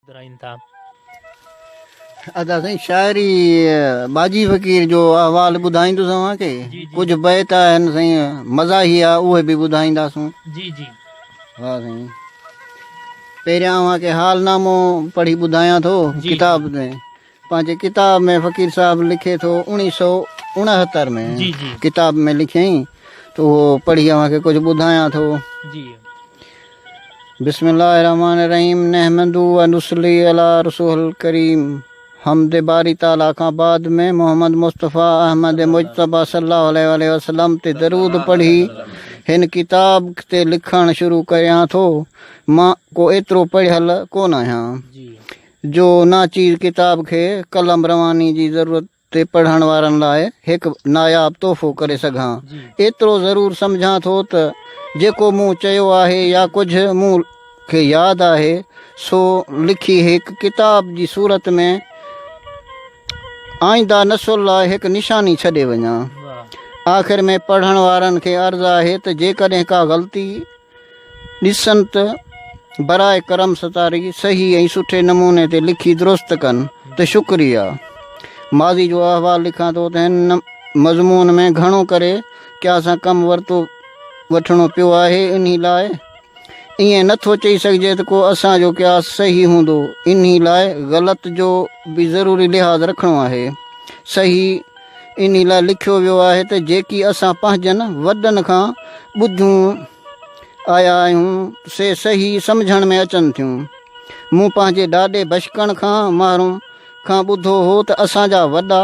ॿुधाइनि था। अदा साईं शाइरी बाजी फ़कीर जो अहवाल ॿुधाईंदो तव्हांखे। जी, जी। कुझु बैत आहिनि साईं मज़ाहिया उहे बि ॿुधाईंदासूं। जी जी हा साईं, पहिरियां अव्हांखे हालनामो पढ़ी ॿुधायां थो। जी, किताब में पंहिंजे किताब में फ़कीर साहब लिखे थो 1969 में जी जी किताब में लिखियईं, तो उहो पढ़ी अव्हांखे कुझु ॿुधायां थो। जी बिस्मिल्लाहिर्रहमानिर्रहीम नहमदु व नुसल्ली अला रसूलिल करीम। हमद बारी ताला खां बाद में मोहम्मद मुस्तफ़ा अहमद मुजतबा सल्लल्लाहु अलैहि वसल्लम ते दरूद पढ़ी हिन किताब ते लिखणु शुरू कयां थो। मां को एतिरो पढ़ियल कोन आहियां जी जो नाचीज़ किताब खे कलम रवानी जी ज़रूरत ते पढ़ण वारनि लाइ हिकु नायाब तोहफ़ो करे सघां। एतिरो ज़रूरु सम्झां थो त जेको मूं चयो आहे या कुझु मूंखे यादि आहे सो लिखी हिकु किताब जी सूरत में आईंदा नसुल लाइ हिकु निशानी छॾे वञा। आख़िर में पढ़ण वारनि खे अर्ज़ु आहे त जेकॾहिं का ग़लती ॾिसनि त बराए करम सतारी सही ऐं सुठे नमूने ते लिखी दुरुस्त कनि त शुक्रिया। माज़ी जो अहवाल लिखां थो त हिन मज़मून में घणो करे क्या सां कमु वठिणो पियो आहे। इन लाइ ईअं नथो चई सघिजे त को असांजो क्यास सही हूंदो। इन लाइ ग़लति जो बि ज़रूरी लिहाज़ रखिणो आहे। सही इन लाइ लिखियो वियो आहे त जेकी असां पंहिंजनि वॾनि खां ॿुधियूं आया आहियूं से सही सम्झण में अचनि थियूं। मूं पंहिंजे ॾाॾे बचपन खां माण्हू खां ॿुधो हो त असांजा वॾा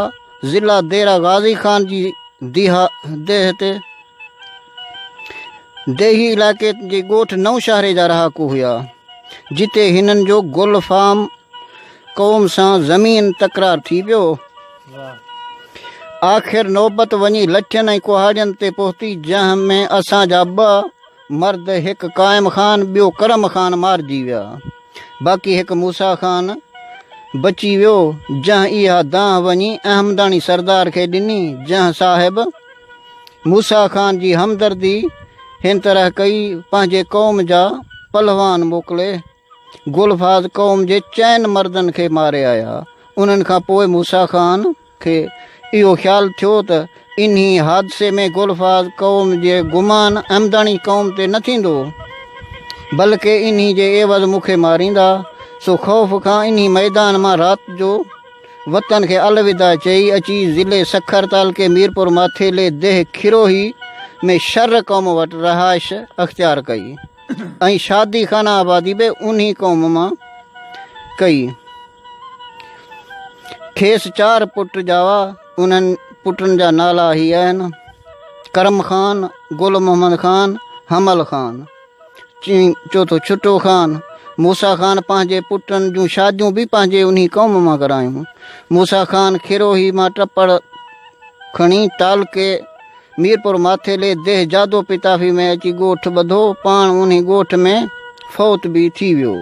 ज़िला देरा गाज़ी ख़ान जी देही इलाइक़े जे ॻोठ नौशहरे जा रहाकू हुआ, जिते हिननि जो गुल फार्म क़ौम सां ज़मीन तकरार थी वियो। आख़िर नौबत वञी लठियनि ऐं कुहाड़ियुनि ते पहुती, जंहिं में असांजा 2 मर्द हिकु क़ाइम ख़ान ॿियो करम ख़ान मारिजी विया। बाक़ी हिकु मूसा ख़ान बची वियो, जंहिं इहा दांह वञी अहमदानी सरदार खे ॾिनी। जंहिं साहिब मूसा ख़ान जी हमदर्दी हिन तरह कई पंहिंजे क़ौम जा पहलवान मोकिले गुलफाज़ क़ौम जे 4 मर्दनि खे मारे आया। उन्हनि खां पोइ मूसा ख़ान खे इहो ख़्यालु थियो त इन्ही हादसे में गुलफाज़ क़ौम जे गुमान अहमदानी क़ौम ते न थींदो, बल्कि इन्ही जे एवज़ मूंखे मारींदा। सो ख़ौफ़ खां इन्ही मैदान मां राति जो वतन खे अलविदा चई अची ज़िले सखर तालुके मीरपुर माथेले देह खिरोही में शर क़ौम वटि रहाइश अख़्तियार कई ऐं शादी खाना आबादी बि उन्ही क़ौम मां कई। खेसि 4 पुट ॼावा। उन्हनि पुटनि जा नाला ही आहिनि करम ख़ान, गुल मोहम्मद ख़ान, हमल ख़ान। चौथो छुटो ख़ान। मूसा ख़ान पंहिंजे पुटनि जूं शादियूं बि पंहिंजे उन्ही क़ौम मां करायूं। मूसा ख़ान खिरोही मां टपड़ खणी तालुके मीरपुर माथेले देह जादो पिताफी में अची ॻोठ ॿधो। पाण उन्ही ॻोठ में फौत बि थी वियो।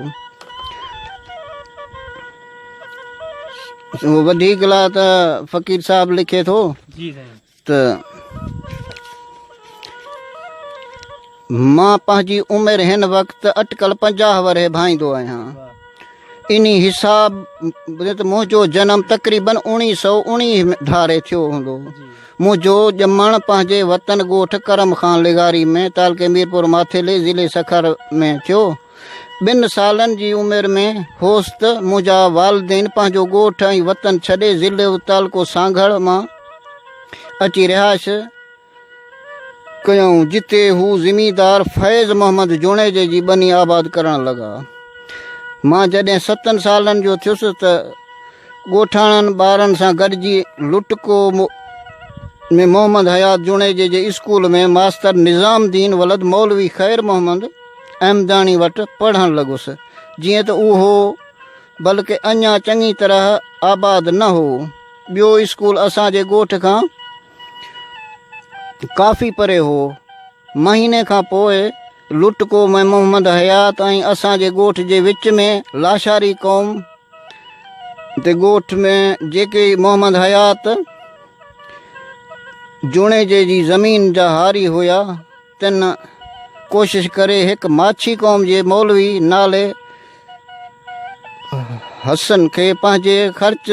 वधीक ला त फ़कीर साहब लिखे थो त मां पंहिंजी उमिरि हिन वक़्तु अटकल 50 वरे भाईंदो आहियां। इन हिसाब त मुंहिंजो जनम तक़रीबन 1919 धारे थियो हूंदो। मुंहिंजो ॼमणु पंहिंजे वतन ॻोठ करम ख़ान लिगारी में तालुके मीरपुर माथेले ज़िले सखर में थियो। 2 सालनि जी उमिरि में होसि त मुंहिंजा वालिदैन पंहिंजो ॻोठ ऐं वतन छॾे ज़िले तालुको सांघड़ मां अची रिहाइश कयूं, जिते हू ज़मींदार फैज़ मोहम्मद जुणेजे जी बनी आबाद करणु लॻा। मां जॾहिं 7 सालनि जो थियुसि त ॻोठाणनि ॿारनि सां गॾिजी लुटको में मोहम्मद हयात जुणेजे जे स्कूल में मास्तर निज़ामदीन वलद मौलवी ख़ैर मोहम्मद अहमदानी वटि पढ़णु लॻुसि। जीअं त उहो बल्कि अञा चङी तरह आबाद न हो। ॿियो स्कूल असांजे ॻोठ खां काफ़ी परे हो। महीने खां पोइ लुटको में मोहम्मद हयात ऐं असांजे ॻोठ जे विच में लाशारी क़ौम ते ॻोठ में जेके मोहम्मद हयात जुणेजे जी ज़मीन जा हारी हुया, तिन कोशिश करे हिकु माछी क़ौम जे मौलवी नाले हसन खे पंहिंजे ख़र्च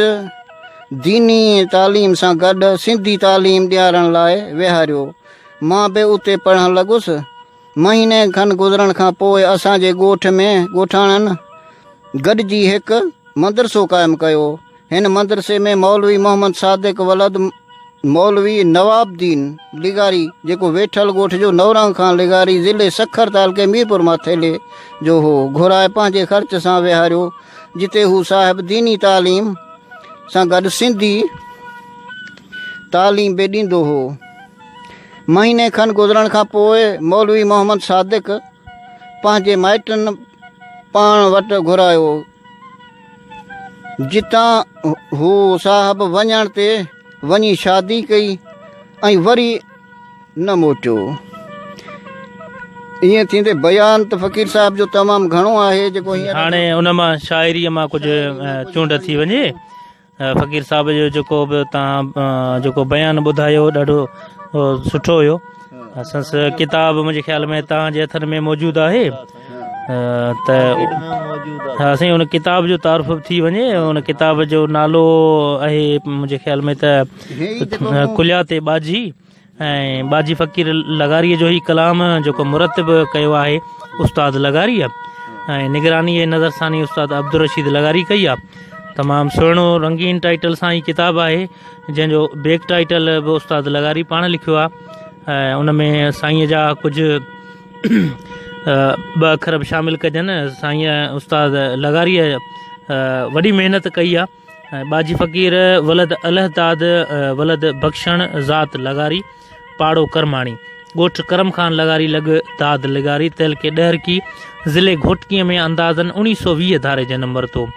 दीनी तालीम सां गॾु सिंधी तालीम ॾियारण लाइ विहारियो। मां बि उते पढ़णु लॻुसि। महीने खनि गुज़रण खां पोइ असांजे ॻोठ में ॻोठाणनि गॾिजी हिकु मदरसो क़ाइमु कयो। हिन मदरसे में मौलवी मोहम्मद सादिक वलद मौलवी नवाबुद्दीन लिगारी, जेको वेठल ॻोठ जो नवरंग खां लिगारी ज़िले सखर तालुके मीरपुर माथेले जो हो, घुराए पंहिंजे ख़र्च सां विहारियो, जिते हू साहिब दीनी तालीम सां गॾु सिंधी तालीम बि ॾींदो हो। महीने खनि गुज़रण खां पोइ मौलवी मोहम्मद सादिक पंहिंजे माइटनि पाण वटि घुरायो। जितां हू साहिब वञण ते वञी शादी कई ऐं वरी न मोटियो। ईअं थींदे बयान त फ़क़ीर साहिब जो तमामु घणो आहे, जेको हींअर हाणे उन मां शाइरीअ मां कुझु चूंड थी वञे। फ़क़ीर साहिब जो जेको बि तव्हां जेको बयानु ॿुधायो ॾाढो सुठो हुयो। संसि किताब मुंहिंजे ख़्याल में तव्हांजे हथनि में मौजूदु आहे, त हा साईं उन किताब जो तारुफ़ थी वञे। उन किताब जो नालो आहे मुंहिंजे ख़्याल में त कुलियात बाजी, ऐं बाजी फ़क़ीर लगारीअ जो ई कलाम जेको मुरतब कयो आहे उस्ताद लगारीअ, ऐं निगरानी नज़रसानी उस्ताद अब्दुल रशीद लगारी कई आहे। तमामु सुहिणो रंगीन टाइटल सां ई किताबु आहे, जंहिंजो बैक टाइटल बि उस्ताद लगारी पाण लिखियो आहे। उन में साईंअ जा कुझु ॿ अखर बि शामिलु कजनि। साईं उस्ताद लगारीअ वॾी महिनत कई आहे। बाजी फ़क़ीर वलद अलहदाद वलद बख़्शण ज़ात लगारी, पाड़ो करमाणी, ॻोठ करम खान लगारी लॻ दाद लगारी, तहलके ॾहरकी, ज़िले घोटकीअ में अंदाज़न 1920 धारे जे नंबर तो।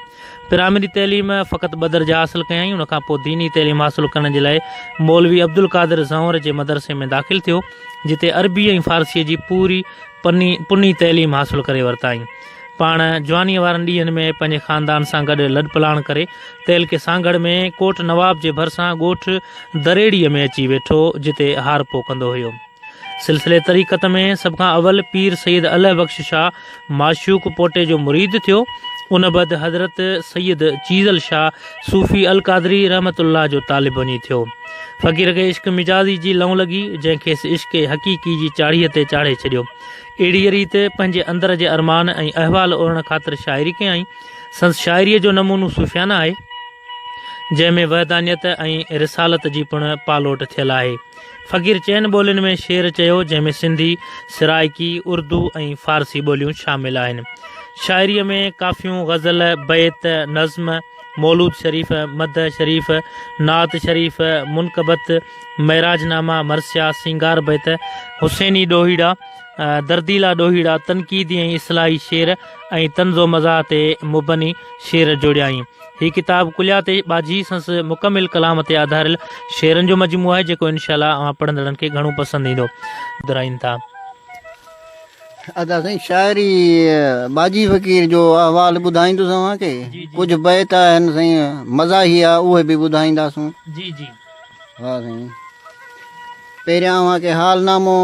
प्राइमरी तइलीम फ़क़ति 2 दर्जा हासिलु कयईं। उनखां पोइ दीनी तइलीम हासिलु करण जे लाइ मौलवी अब्दुल क़ादिर ज़ंवर जे मदरसे में दाख़िल थियो, जिते अरबी ऐं फ़ारसीअ जी पूरी पुनी तइलीम हासिलु करे वरिताईं। पाण जवानीअ वारनि ॾींहंनि में पंहिंजे ख़ानदान सां गॾु लॾपलाण करे तहलके सांगड़ में कोट नवाब जे भरिसां ॻोठ दरेड़ीअ में अची वेठो, जिते हार पोखंदो हुयो। सिलसिले तरीक़त में सभ खां अवल पीर सैयद अलह बख़्श शाह माशूक पोटे जो मुरीद थियो। उन बद हज़रत सैयद चीज़ल शाह सूफ़ी अल क़ादरी रहमतुल्लाह जो तालिब वञी थियो। फ़क़ीर खे इश्क मिजाज़ी जी लऊं लॻी, जंहिंखेसि इश्क हक़ीक़ी जी चाढ़ीअ ते चाढ़े छॾियो। अहिड़ीअ रीति पंहिंजे अंदर जे अरमान ऐं अहवाल ओढ़ण ख़ातिर शाइरी कयईं। संस शाइरीअ जो नमूनो सूफ़ियाना आहे, जंहिंमें वहदानियत ऐं रिसालत जी पिणु पालोट थियल आहे। फ़क़ीर चइनि ॿोलियुनि में शेर चयो, जंहिंमें सिंधी, सिराइकी, उर्दू ऐं फ़ारसी ॿोलियूं शामिल आहिनि। शाइरीअ में काफ़ियूं, ग़ज़ल, बैत, नज़्म, मौलूद शरीफ़, मद शरीफ़, नात शरीफ़, मुनकबत, महराजनामा, मरसिया, सिंगार बैत, हुसैनी ॾोहीड़ा, दर्दीला ॾोहीड़ा, तनक़ीदी ऐं इस्लाही शेर ऐं तंज़ो मज़ाह ते मुबनी शेर जोड़ियाईं। हीअ किताब कुलियात बाजी संस मुकमिल कलाम ते आधारियल शेरनि जो मजमू आहे, जेको इनशाअल्लाह पढ़ंदड़नि खे घणो पसंदि ईंदो। ॿुधाइनि था अदा साईं शाइरी बाजी फ़क़ीर जो अहवाल ॿुधाईंदुसि तव्हांखे। कुझु बैत आहिनि साईं मज़ाही आहे, उहे बि ॿुधाईंदासूं। जी जी हा साईं। पहिरियां तव्हांखे हालनामो